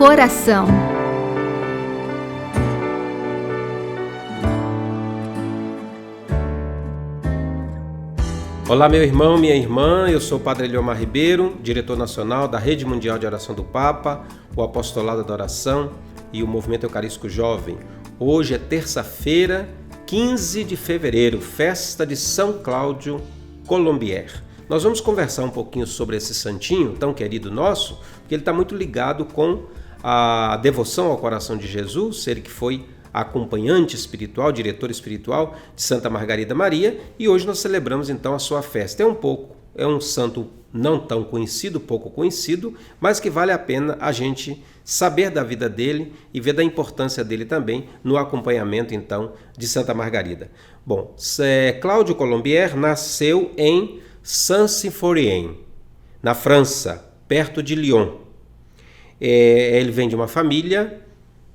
coração. Olá, meu irmão, minha irmã, eu sou o Padre Eliomar Ribeiro, diretor nacional da Rede Mundial de Oração do Papa, o Apostolado da Oração e o Movimento Eucarístico Jovem. Hoje é terça-feira, 15 de fevereiro, festa de São Cláudio Colombier. Nós vamos conversar um pouquinho sobre esse santinho tão querido nosso, porque ele está muito ligado com a devoção ao coração de Jesus, ele que foi acompanhante espiritual, diretor espiritual de Santa Margarida Maria, e hoje nós celebramos então a sua festa. É um santo não tão conhecido, pouco conhecido, mas que vale a pena a gente saber da vida dele e ver da importância dele também no acompanhamento então de Santa Margarida. Bom, Cláudio Colombier nasceu em Saint-Symphorien, na França, perto de Lyon. Ele vem de uma família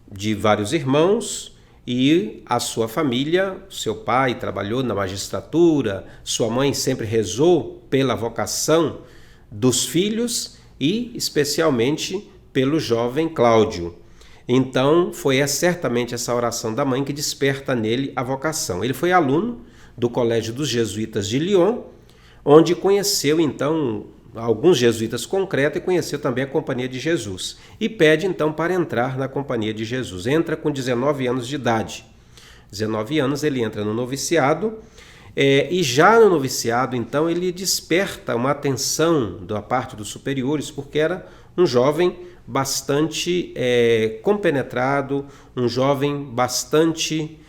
de vários irmãos e a sua família, seu pai trabalhou na magistratura, sua mãe sempre rezou pela vocação dos filhos e especialmente pelo jovem Cláudio. Então foi certamente essa oração da mãe que desperta nele a vocação. Ele foi aluno do Colégio dos Jesuítas de Lyon, onde conheceu então alguns jesuítas concretos e conheceu também a Companhia de Jesus. E pede então para entrar na Companhia de Jesus. Entra com 19 anos de idade. 19 anos ele entra no noviciado e já no noviciado então ele desperta uma atenção da parte dos superiores, porque era um jovem bastante compenetrado, um jovem bastante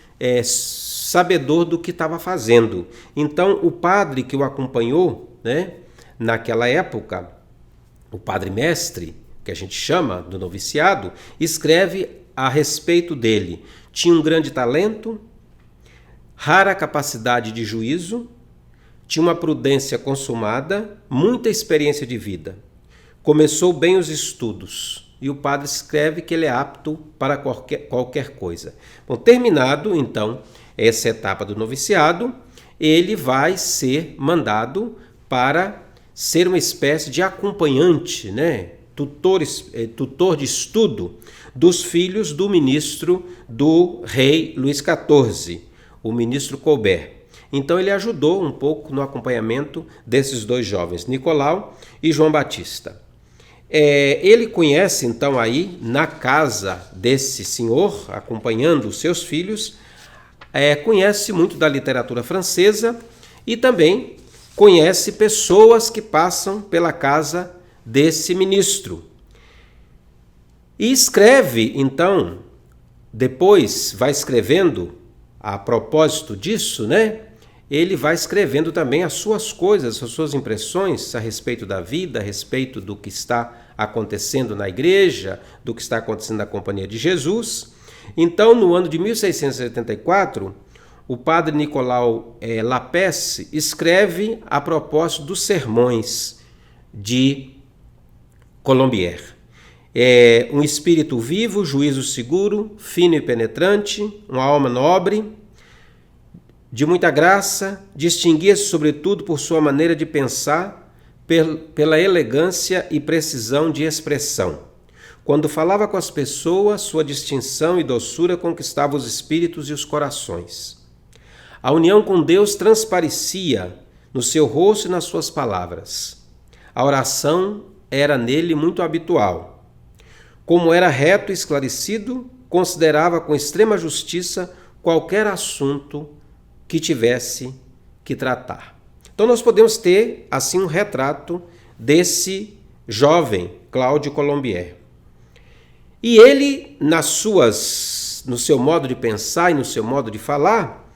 sabedor do que estava fazendo. Então o padre que o acompanhou, naquela época, o padre mestre, que a gente chama do noviciado, escreve a respeito dele. Tinha um grande talento, rara capacidade de juízo, tinha uma prudência consumada, muita experiência de vida. Começou bem os estudos e o padre escreve que ele é apto para qualquer coisa. Bom, terminado então essa etapa do noviciado, ele vai ser mandado para ser uma espécie de acompanhante, tutor de estudo dos filhos do ministro do rei Luís XIV, o ministro Colbert. Então ele ajudou um pouco no acompanhamento desses dois jovens, Nicolau e João Batista. Ele conhece então aí na casa desse senhor, acompanhando os seus filhos, conhece muito da literatura francesa e também conhece pessoas que passam pela casa desse ministro. E escreve, então, depois vai escrevendo, a propósito disso, ele vai escrevendo também as suas coisas, as suas impressões a respeito da vida, a respeito do que está acontecendo na igreja, do que está acontecendo na Companhia de Jesus. Então, no ano de 1684, o padre Nicolau Lapesse escreve a propósito dos sermões de Colombier. Um espírito vivo, juízo seguro, fino e penetrante, uma alma nobre, de muita graça, distinguia-se sobretudo por sua maneira de pensar, pela elegância e precisão de expressão. Quando falava com as pessoas, sua distinção e doçura conquistava os espíritos e os corações. A união com Deus transparecia no seu rosto e nas suas palavras. A oração era nele muito habitual. Como era reto e esclarecido, considerava com extrema justiça qualquer assunto que tivesse que tratar. Então nós podemos ter assim um retrato desse jovem Cláudio Colombier. E ele, no seu modo de pensar e no seu modo de falar,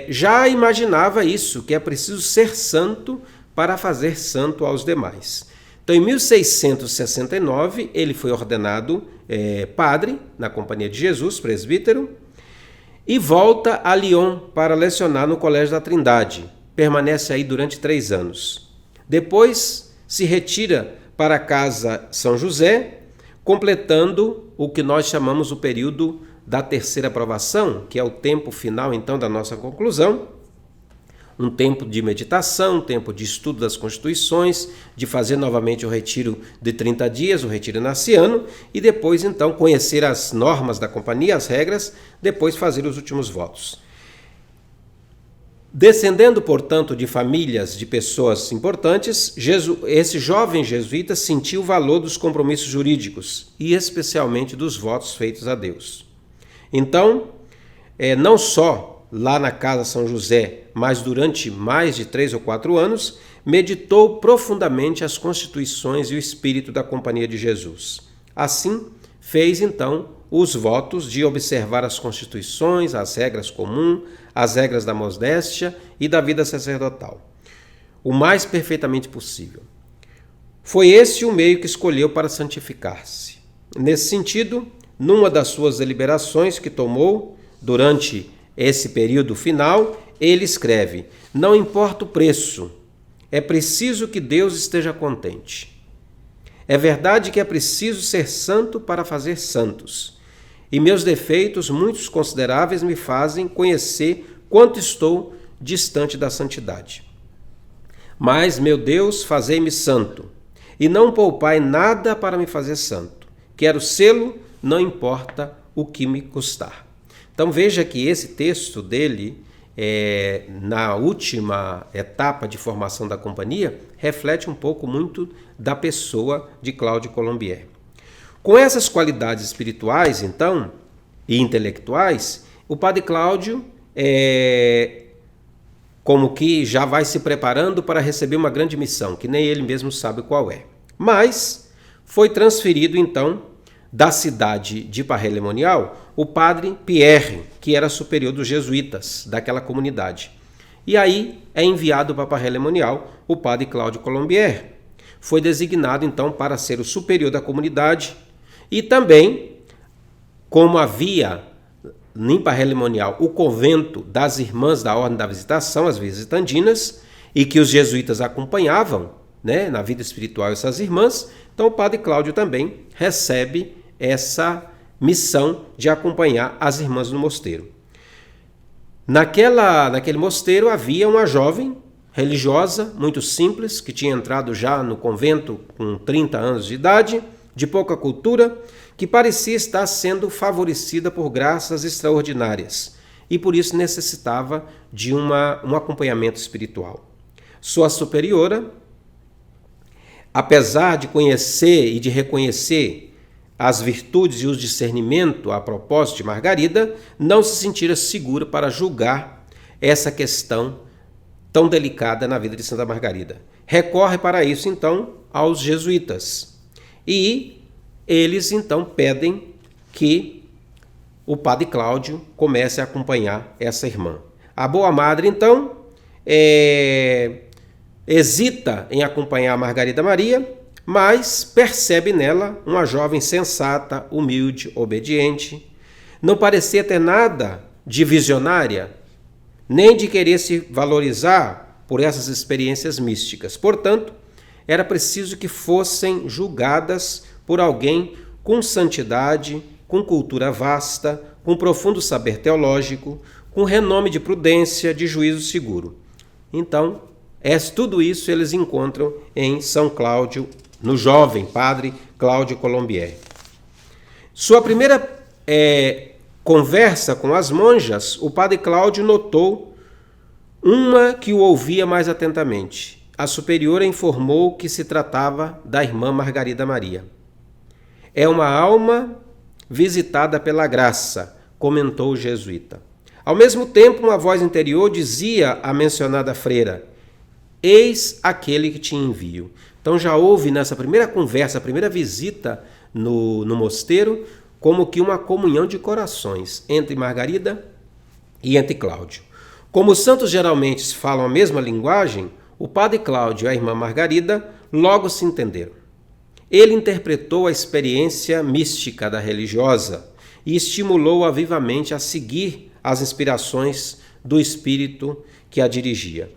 já imaginava isso, que é preciso ser santo para fazer santo aos demais. Então, em 1669, ele foi ordenado padre na Companhia de Jesus, presbítero, e volta a Lyon para lecionar no Colégio da Trindade. Permanece aí durante 3 anos. Depois se retira para a Casa São José, completando o que nós chamamos o período da terceira aprovação, que é o tempo final então da nossa conclusão, um tempo de meditação, um tempo de estudo das constituições, de fazer novamente o retiro de 30 dias, o retiro naciano, e depois então conhecer as normas da companhia, as regras, depois fazer os últimos votos. Descendendo, portanto, de famílias de pessoas importantes, esse jovem jesuíta sentiu o valor dos compromissos jurídicos e especialmente dos votos feitos a Deus. Então, não só lá na Casa São José, mas durante mais de 3 ou 4 anos, meditou profundamente as constituições e o espírito da Companhia de Jesus. Assim, fez então os votos de observar as constituições, as regras comuns, as regras da modéstia e da vida sacerdotal, o mais perfeitamente possível. Foi esse o meio que escolheu para santificar-se. Nesse sentido, numa das suas deliberações que tomou durante esse período final, ele escreve: não importa o preço, é preciso que Deus esteja contente. É verdade que é preciso ser santo para fazer santos. E meus defeitos, muitos consideráveis, me fazem conhecer quanto estou distante da santidade. Mas, meu Deus, fazei-me santo, e não poupai nada para me fazer santo. Quero sê-lo, não importa o que me custar. Então veja que esse texto dele, na última etapa de formação da companhia, reflete um pouco muito da pessoa de Cláudio Colombier. Com essas qualidades espirituais, então, e intelectuais, o padre Cláudio como que já vai se preparando para receber uma grande missão, que nem ele mesmo sabe qual é. Mas foi transferido, então, da cidade de Parrelemonial, o padre Pierre, que era superior dos jesuítas daquela comunidade. E aí é enviado para Parrelemonial o padre Cláudio Colombier. Foi designado, então, para ser o superior da comunidade. E também, como havia em Parrelemonial o convento das Irmãs da Ordem da Visitação, as visitandinas, e que os jesuítas acompanhavam, né, na vida espiritual essas irmãs, então o padre Cláudio também recebe essa missão de acompanhar as irmãs no mosteiro. Naquele mosteiro havia uma jovem religiosa, muito simples, que tinha entrado já no convento com 30 anos de idade, de pouca cultura, que parecia estar sendo favorecida por graças extraordinárias e por isso necessitava de um acompanhamento espiritual. Sua superiora, apesar de conhecer e de reconhecer as virtudes e o discernimento a propósito de Margarida, não se sentira segura para julgar essa questão tão delicada na vida de Santa Margarida. Recorre para isso, então, aos jesuítas. E eles, então, pedem que o padre Cláudio comece a acompanhar essa irmã. A boa madre, então, hesita em acompanhar a Margarida Maria, mas percebe nela uma jovem sensata, humilde, obediente. Não parecia ter nada de visionária, nem de querer se valorizar por essas experiências místicas. Portanto, era preciso que fossem julgadas por alguém com santidade, com cultura vasta, com profundo saber teológico, com renome de prudência, de juízo seguro. Então, tudo isso eles encontram em São Cláudio, no jovem padre Cláudio Colombier. Sua primeira conversa com as monjas, o padre Cláudio notou uma que o ouvia mais atentamente. A superiora informou que se tratava da irmã Margarida Maria. É uma alma visitada pela graça, comentou o jesuíta. Ao mesmo tempo, uma voz interior dizia à mencionada freira: eis aquele que te envio. Então já houve nessa primeira conversa, a primeira visita no mosteiro, como que uma comunhão de corações entre Margarida e entre Cláudio. Como os santos geralmente falam a mesma linguagem, o padre Cláudio e a irmã Margarida logo se entenderam. Ele interpretou a experiência mística da religiosa e estimulou-a vivamente a seguir as inspirações do espírito que a dirigia.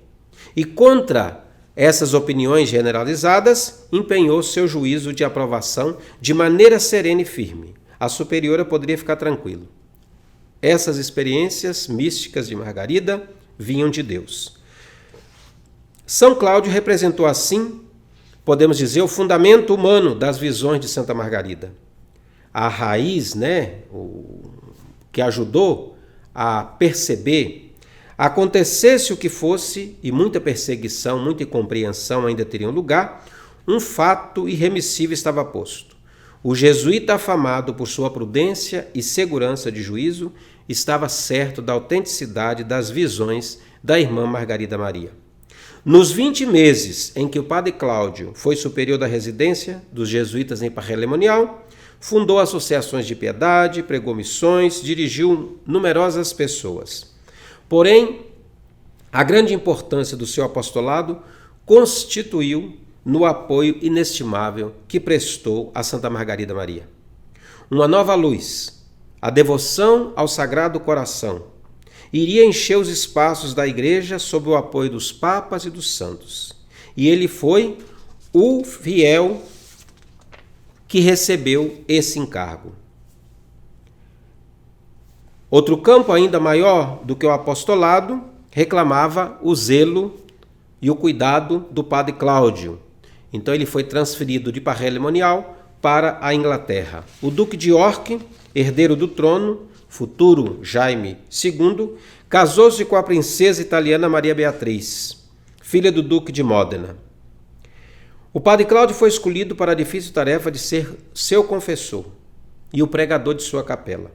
E contra essas opiniões generalizadas, empenhou seu juízo de aprovação de maneira serena e firme. A superiora poderia ficar tranquila. Essas experiências místicas de Margarida vinham de Deus. São Cláudio representou assim, podemos dizer, o fundamento humano das visões de Santa Margarida. A raiz, que ajudou a perceber, acontecesse o que fosse, e muita perseguição, muita incompreensão ainda teriam lugar, um fato irremissível estava posto. O jesuíta, afamado por sua prudência e segurança de juízo, estava certo da autenticidade das visões da irmã Margarida Maria. Nos 20 meses em que o padre Cláudio foi superior da residência dos jesuítas em Parrelemonial, fundou associações de piedade, pregou missões, dirigiu numerosas pessoas. Porém, a grande importância do seu apostolado constituiu no apoio inestimável que prestou a Santa Margarida Maria. Uma nova luz, a devoção ao Sagrado Coração, iria encher os espaços da Igreja sob o apoio dos papas e dos santos. E ele foi o fiel que recebeu esse encargo. Outro campo ainda maior do que o apostolado reclamava o zelo e o cuidado do padre Cláudio. Então ele foi transferido de Parrelemonial para a Inglaterra. O duque de York, herdeiro do trono, futuro Jaime II, casou-se com a princesa italiana Maria Beatriz, filha do duque de Módena. O padre Cláudio foi escolhido para a difícil tarefa de ser seu confessor e o pregador de sua capela.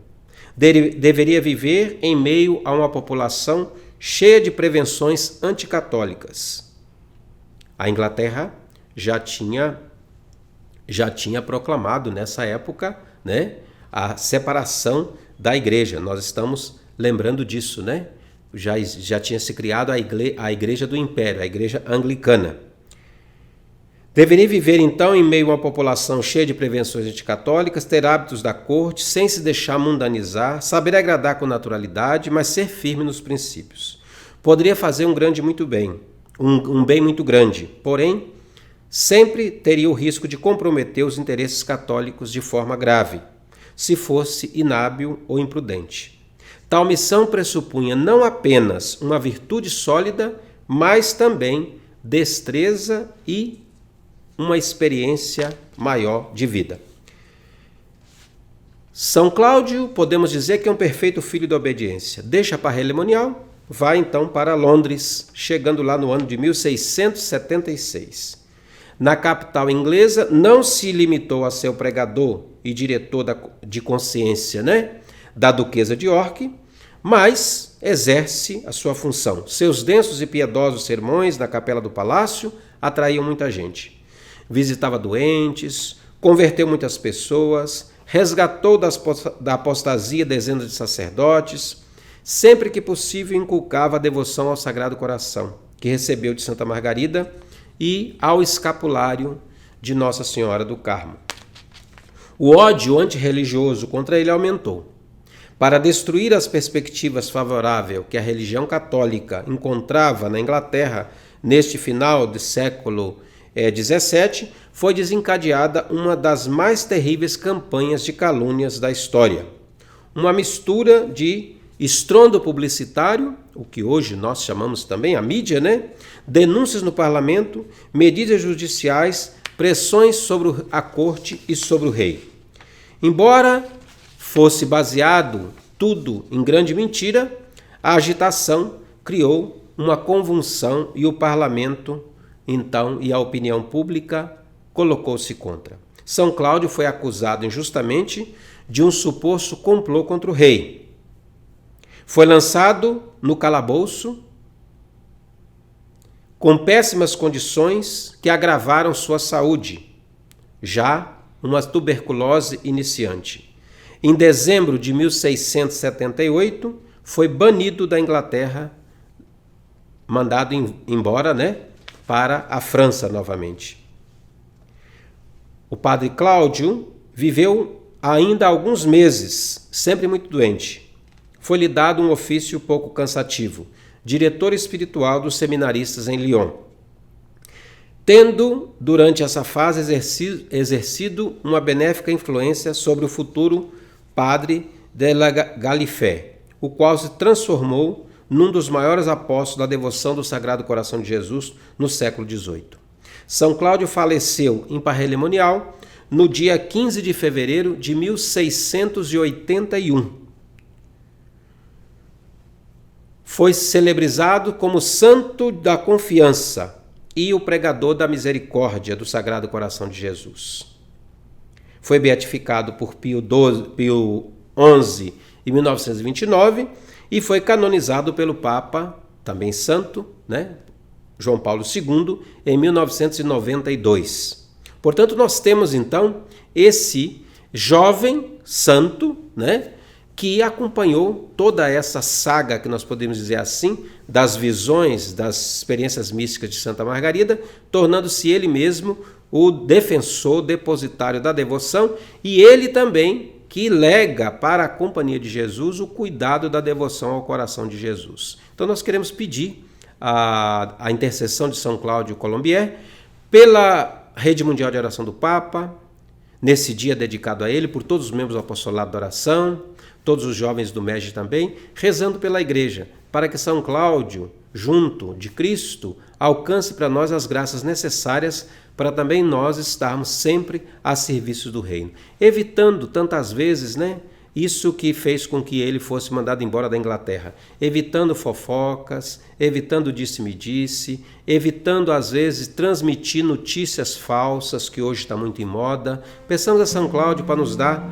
Deveria viver em meio a uma população cheia de prevenções anticatólicas. A Inglaterra já tinha proclamado nessa época, a separação da igreja. Nós estamos lembrando disso, Já tinha se criado a igreja do Império, a igreja anglicana. Deveria viver então em meio a uma população cheia de prevenções anticatólicas, ter hábitos da corte, sem se deixar mundanizar, saber agradar com naturalidade, mas ser firme nos princípios. Poderia fazer um bem muito grande, porém, sempre teria o risco de comprometer os interesses católicos de forma grave, se fosse inábil ou imprudente. Tal missão pressupunha não apenas uma virtude sólida, mas também destreza e uma experiência maior de vida. São Cláudio, podemos dizer que é um perfeito filho da obediência. Deixa Parrelemonial, vai então para Londres, chegando lá no ano de 1676. Na capital inglesa, não se limitou a ser o pregador e diretor de consciência, da duquesa de York, mas exerce a sua função. Seus densos e piedosos sermões na capela do palácio atraíam muita gente. Visitava doentes, converteu muitas pessoas, resgatou da apostasia dezenas de sacerdotes, sempre que possível inculcava a devoção ao Sagrado Coração, que recebeu de Santa Margarida, e ao escapulário de Nossa Senhora do Carmo. O ódio antirreligioso contra ele aumentou. Para destruir as perspectivas favoráveis que a religião católica encontrava na Inglaterra neste final do século XVII, foi desencadeada uma das mais terríveis campanhas de calúnias da história. Uma mistura de estrondo publicitário, o que hoje nós chamamos também a mídia, denúncias no parlamento, medidas judiciais, pressões sobre a corte e sobre o rei. Embora fosse baseado tudo em grande mentira, a agitação criou uma convulsão e o parlamento, então, e a opinião pública colocou-se contra. São Cláudio foi acusado injustamente de um suposto complô contra o rei. Foi lançado no calabouço com péssimas condições que agravaram sua saúde, já uma tuberculose iniciante. Em dezembro de 1678, foi banido da Inglaterra, mandado embora, para a França novamente. O padre Cláudio viveu ainda alguns meses, sempre muito doente. Foi-lhe dado um ofício pouco cansativo, diretor espiritual dos seminaristas em Lyon. Tendo, durante essa fase, exercido uma benéfica influência sobre o futuro padre de la Galifet, o qual se transformou num dos maiores apóstolos da devoção do Sagrado Coração de Jesus no século XVIII. São Cláudio faleceu em Parrelimonial no dia 15 de fevereiro de 1681. Foi celebrizado como santo da confiança e o pregador da misericórdia do Sagrado Coração de Jesus. Foi beatificado por Pio XI em 1929 e foi canonizado pelo Papa, também santo, João Paulo II, em 1992. Portanto, nós temos então esse jovem santo, que acompanhou toda essa saga, que nós podemos dizer assim, das visões, das experiências místicas de Santa Margarida, tornando-se ele mesmo o defensor, depositário da devoção, e ele também que lega para a companhia de Jesus o cuidado da devoção ao coração de Jesus. Então nós queremos pedir a intercessão de São Cláudio Colombier pela Rede Mundial de Oração do Papa, nesse dia dedicado a ele, por todos os membros do apostolado da oração, todos os jovens do MEG também, rezando pela Igreja, para que São Cláudio, junto de Cristo, alcance para nós as graças necessárias para também nós estarmos sempre a serviço do reino. Evitando tantas vezes, isso que fez com que ele fosse mandado embora da Inglaterra. Evitando fofocas, evitando disse-me-disse, evitando às vezes transmitir notícias falsas, que hoje está muito em moda. Peçamos a São Cláudio para nos dar,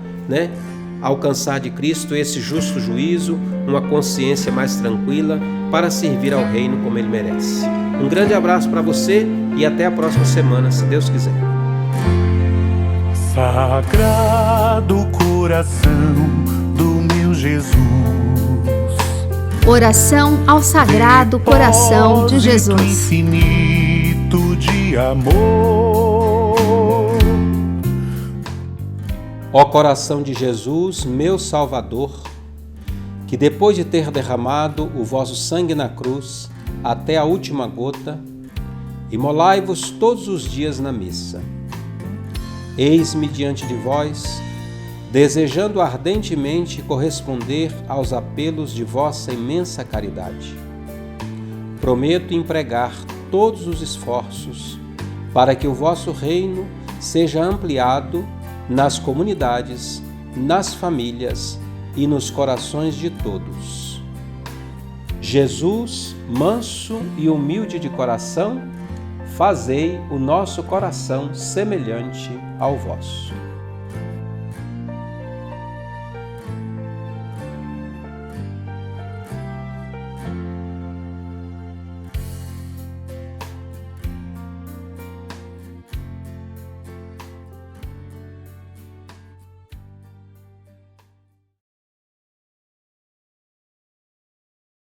alcançar de Cristo esse justo juízo, uma consciência mais tranquila para servir ao reino como ele merece. Um grande abraço para você e até a próxima semana, se Deus quiser. Sagrado coração do meu Jesus, oração ao Sagrado Coração de Jesus. Infinito de amor. Ó coração de Jesus, meu Salvador, que depois de ter derramado o vosso sangue na cruz até a última gota, imolai-vos todos os dias na missa. Eis-me diante de vós, desejando ardentemente corresponder aos apelos de vossa imensa caridade. Prometo empregar todos os esforços para que o vosso reino seja ampliado nas comunidades, nas famílias e nos corações de todos. Jesus, manso e humilde de coração, fazei o nosso coração semelhante ao vosso.